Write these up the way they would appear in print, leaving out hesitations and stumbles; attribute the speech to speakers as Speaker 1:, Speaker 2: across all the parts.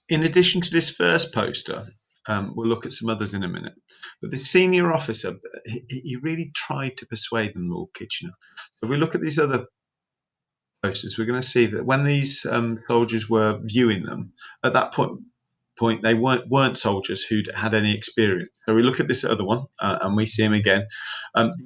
Speaker 1: in addition to this first poster, we'll look at some others in a minute. But the senior officer, he really tried to persuade them, Lord Kitchener. So if we look at these other posters, we're going to see that when these soldiers were viewing them, at that point they weren't soldiers who'd had any experience. So we look at this other one, and we see him again.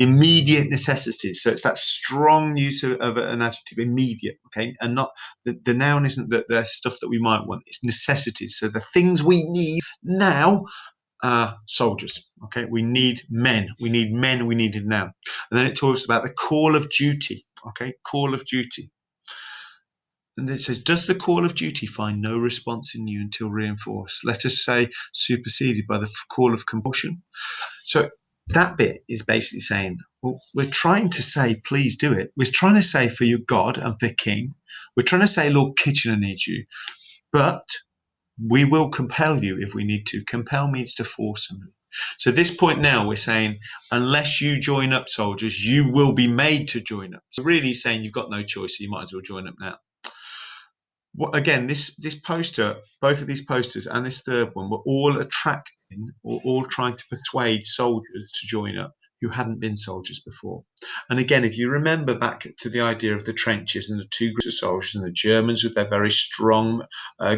Speaker 1: Immediate necessities. So it's that strong use of an adjective, immediate, okay? And not the noun isn't the stuff that we might want, it's necessities. So the things we need now are soldiers, okay? We need men. We need men we needed now. And then it talks about the call of duty, okay? Call of duty. And it says, does the call of duty find no response in you until reinforced? Let us say superseded by the call of compulsion. So that bit is basically saying, well, we're trying to say, please do it. We're trying to say for your God and for King. We're trying to say Lord Kitchener needs you, but we will compel you if we need to. Compel means to force somebody. So at this point now, we're saying, unless you join up, soldiers, you will be made to join up. So really saying you've got no choice, so you might as well join up now. Again, this poster, both of these posters and this third one were all attracting or all trying to persuade soldiers to join up who hadn't been soldiers before. And again, if you remember back to the idea of the trenches and the two groups of soldiers, and the Germans with their very strong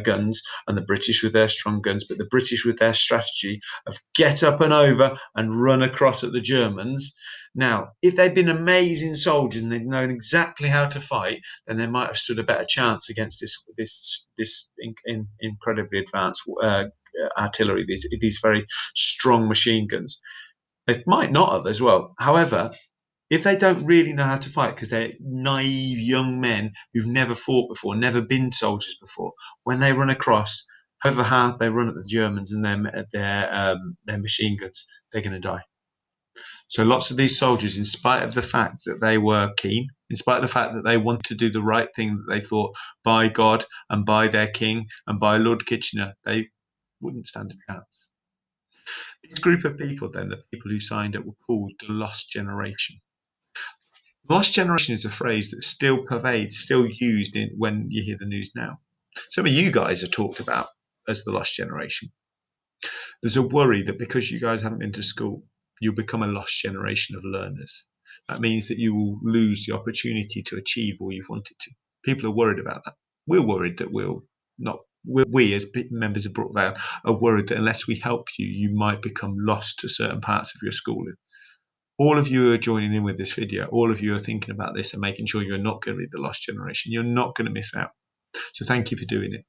Speaker 1: guns and the British with their strong guns, but the British with their strategy of get up and over and run across at the Germans. Now, if they'd been amazing soldiers and they'd known exactly how to fight, then they might have stood a better chance against this incredibly advanced artillery, these very strong machine guns. They might not have as well. However, if they don't really know how to fight because they're naive young men who've never fought before, never been soldiers before, when they run across, however hard they run at the Germans and their machine guns, they're going to die. So lots of these soldiers, in spite of the fact that they were keen, in spite of the fact that they wanted to do the right thing that they thought by God and by their king and by Lord Kitchener, they wouldn't stand a chance. This group of people, then, the people who signed up, were called the Lost Generation. The Lost Generation is a phrase that still pervades, still used when you hear the news now. Some of you guys are talked about as the Lost Generation. There's a worry that because you guys haven't been to school, you'll become a lost generation of learners. That means that you will lose the opportunity to achieve all you've wanted to. People are worried about that. We're worried that we as members of Brookvale are worried that unless we help you, you might become lost to certain parts of your schooling. All of you are joining in with this video. All of you are thinking about this and making sure you're not going to be the lost generation. You're not going to miss out. So thank you for doing it.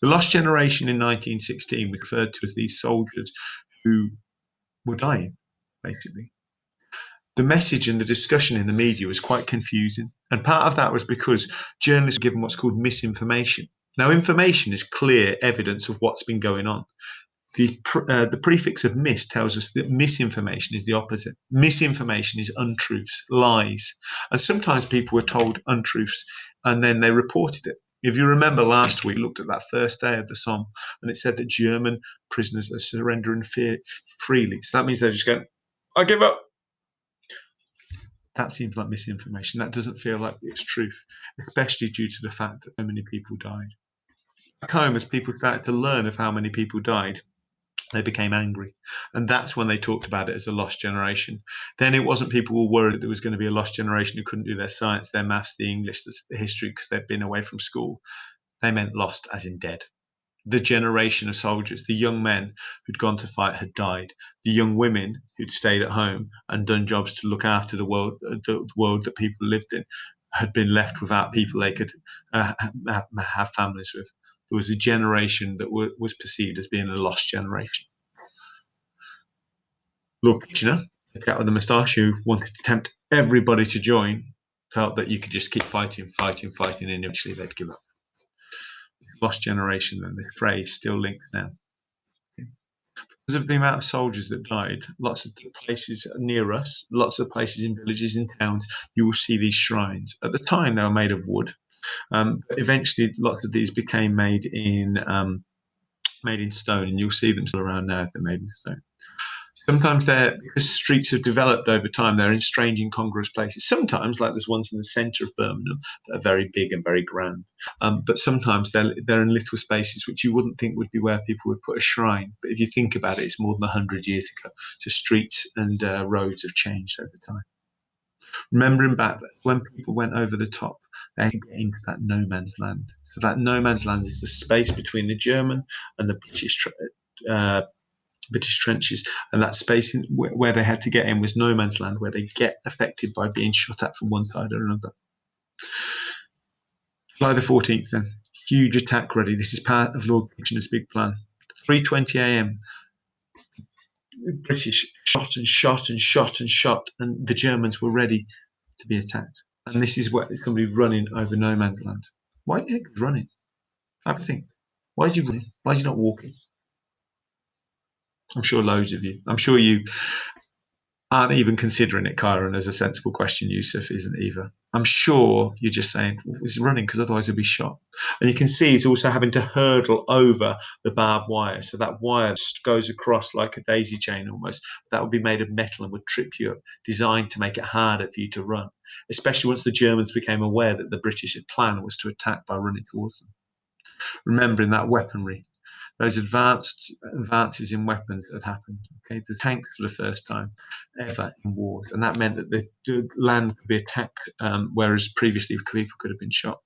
Speaker 1: The lost generation in 1916 we referred to as these soldiers who were dying, basically. The message and the discussion in the media was quite confusing. And part of that was because journalists were given what's called misinformation. Now, information is clear evidence of what's been going on. The prefix of mis tells us that misinformation is the opposite. Misinformation is untruths, lies. And sometimes people were told untruths and then they reported it. If you remember last week, we looked at that first day of the Somme, and it said that German prisoners are surrendering freely. So that means they're just going, I give up. That seems like misinformation. That doesn't feel like it's truth, especially due to the fact that so many people died. Back home, as people started to learn of how many people died, they became angry. And that's when they talked about it as a lost generation. Then it wasn't people were worried that there was going to be a lost generation who couldn't do their science, their maths, the English, the history because they'd been away from school. They meant lost as in dead. The generation of soldiers, the young men who'd gone to fight had died. The young women who'd stayed at home and done jobs to look after the world that people lived in had been left without people they could have families with. There was a generation that was perceived as being a lost generation. Lord Kitchener, the cat with the moustache who wanted to tempt everybody to join, felt that you could just keep fighting, and eventually they'd give up. Lost generation, then the phrase still linked now. Because of the amount of soldiers that died, lots of places near us, lots of places in villages, in towns, you will see these shrines. At the time, they were made of wood. Eventually, lots of these became made in stone, and you'll see them still around now if they're made in stone. Sometimes they're, because streets have developed over time, they're in strange, incongruous places. Sometimes, like there's ones in the centre of Birmingham that are very big and very grand. But sometimes they're in little spaces which you wouldn't think would be where people would put a shrine. But if you think about it, it's more than 100 years ago. So streets and roads have changed over time. Remembering back that when people went over the top, they had to get into that no man's land. So that no man's land is the space between the German and the uh, British trenches, and that space where they had to get in was no man's land, where they get affected by being shot at from one side or another. July the 14th, then, huge attack ready. This is part of Lord Kitchener's big plan. 3:20 a.m. British shot and shot and shot and shot, and the Germans were ready to be attacked. And this is what somebody running over no man's land. Why do you think he's running? Have a think. Why did you run? Why did you not walk? I'm sure loads of you. I'm sure you aren't even considering it, Kyron, as a sensible question. Yusuf isn't either. I'm sure you're just saying, well, he's running because otherwise he'll be shot. And you can see he's also having to hurdle over the barbed wire. So that wire just goes across like a daisy chain almost. That would be made of metal and would trip you up, designed to make it harder for you to run, especially once the Germans became aware that the British plan was to attack by running towards them. Remembering that weaponry, those advances in weapons that had happened. Okay, the tanks for the first time ever in wars, and that meant that the land could be attacked, whereas previously people could have been shot.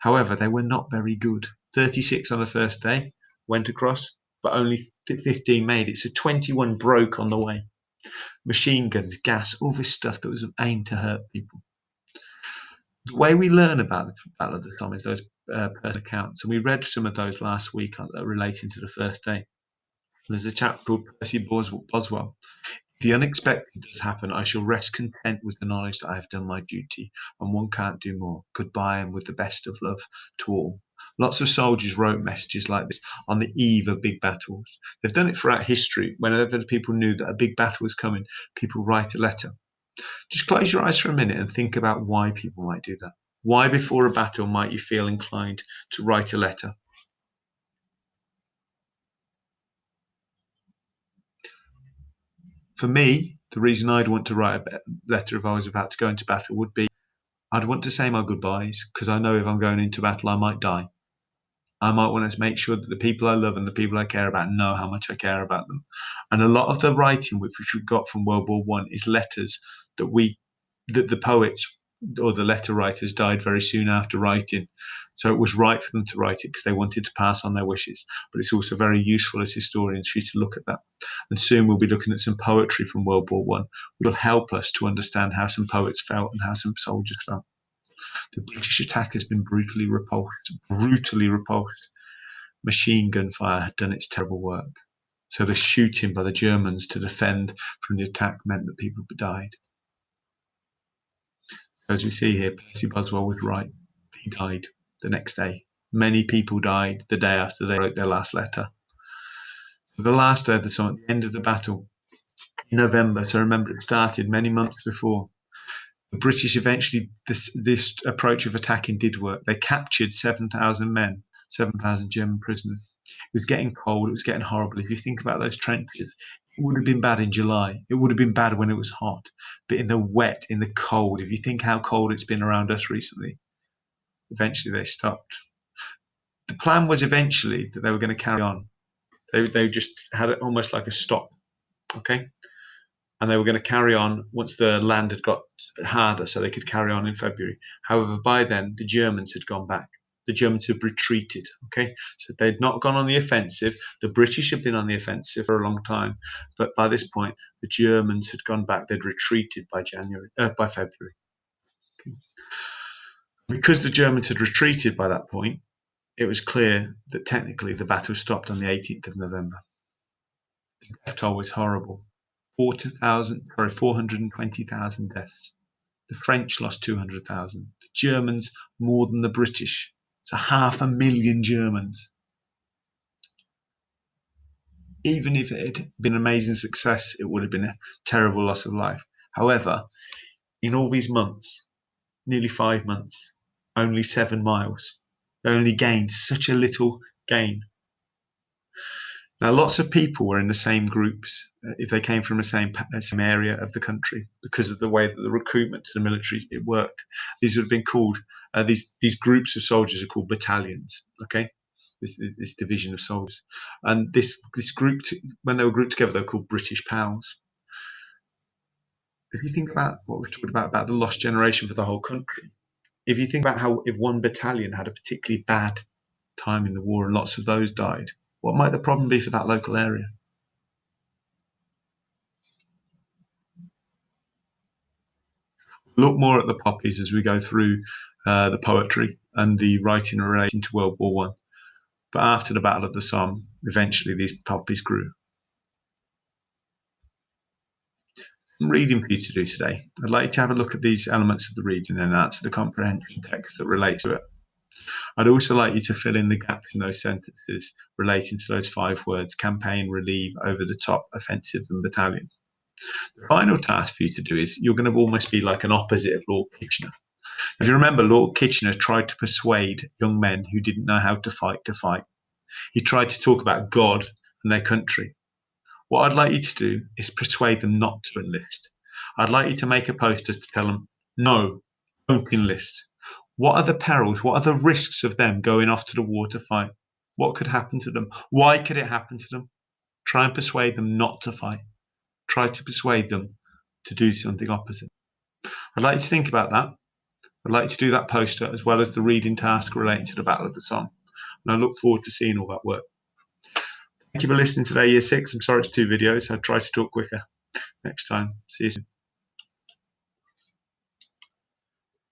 Speaker 1: However, they were not very good. 36 on the first day went across, but only 15 made it. So 21 broke on the way. Machine guns, gas, all this stuff that was aimed to hurt people. The way we learn about the Battle of the Somme is those personal accounts, and we read some of those last week relating to the first day. There's a chap called Percy Boswell. If the unexpected does happen, I shall rest content with the knowledge that I have done my duty, and one can't do more. Goodbye, and with the best of love to all. Lots of soldiers wrote messages like this on the eve of big battles. They've done it throughout history. Whenever people knew that a big battle was coming, people write a letter. Just close your eyes for a minute and think about why people might do that. Why, before a battle, might you feel inclined to write a letter? For me, the reason I'd want to write a letter if I was about to go into battle would be I'd want to say my goodbyes because I know if I'm going into battle, I might die. I might want to make sure that the people I love and the people I care about know how much I care about them. And a lot of the writing which we got from World War One is letters that the poets or the letter writers died very soon after writing. So it was right for them to write it because they wanted to pass on their wishes. But it's also very useful as historians for you to look at that. And soon we'll be looking at some poetry from World War One, which will help us to understand how some poets felt and how some soldiers felt. The British attack has been brutally repulsed, brutally repulsed. Machine gun fire had done its terrible work. So the shooting by the Germans to defend from the attack meant that people died. So as we see here, Percy Boswell was right. He died the next day. Many people died the day after they wrote their last letter. So the last day of the summer, at the end of the battle, in November, so remember it started many months before. The British eventually, this approach of attacking did work. They captured 7,000 men, 7,000 German prisoners. It was getting cold. It was getting horrible. If you think about those trenches, it would have been bad in July. It would have been bad when it was hot. But in the wet, in the cold, if you think how cold it's been around us recently, eventually they stopped. The plan was eventually that they were going to carry on. They just had it almost like a stop. Okay. And they were going to carry on once the land had got harder so they could carry on in February. However, by then, the Germans had gone back. The Germans had retreated. Okay, so they'd not gone on the offensive. The British had been on the offensive for a long time, but by this point, the Germans had gone back. They'd retreated by February. Okay. Because the Germans had retreated by that point, it was clear that technically the battle stopped on the 18th of November. The death toll was horrible. 420,000 deaths. The French lost 200,000. The Germans more than the British. So 500,000 Germans. Even if it had been an amazing success, it would have been a terrible loss of life. However, in all these months, nearly 5 months, only 7 miles, they only gained such a little gain. Now, lots of people were in the same groups if they came from the same area of the country because of the way that the recruitment to the military it worked. These would have been called these groups of soldiers are called battalions. Okay, this division of soldiers, and this group when they were grouped together, they were called British PALs. If you think about what we're talking about the lost generation for the whole country, if you think about how if one battalion had a particularly bad time in the war and lots of those died, what might the problem be for that local area? Look more at the poppies as we go through the poetry and the writing relating to World War One. But after the Battle of the Somme, eventually these poppies grew. Some reading for you to do today. I'd like you to have a look at these elements of the reading and answer the comprehension text that relates to it. I'd also like you to fill in the gaps in those sentences relating to those 5 words: campaign, relieve, over the top, offensive, and battalion. The final task for you to do is you're going to almost be like an opposite of Lord Kitchener. If you remember, Lord Kitchener tried to persuade young men who didn't know how to fight to fight. He tried to talk about God and their country. What I'd like you to do is persuade them not to enlist. I'd like you to make a poster to tell them, no, don't enlist. What are the perils? What are the risks of them going off to the war to fight? What could happen to them? Why could it happen to them? Try and persuade them not to fight. Try to persuade them to do something opposite. I'd like you to think about that. I'd like you to do that poster as well as the reading task relating to the Battle of the Somme. And I look forward to seeing all that work. Thank you for listening today, Year 6. I'm sorry it's 2 videos. I'll try to talk quicker next time. See you soon.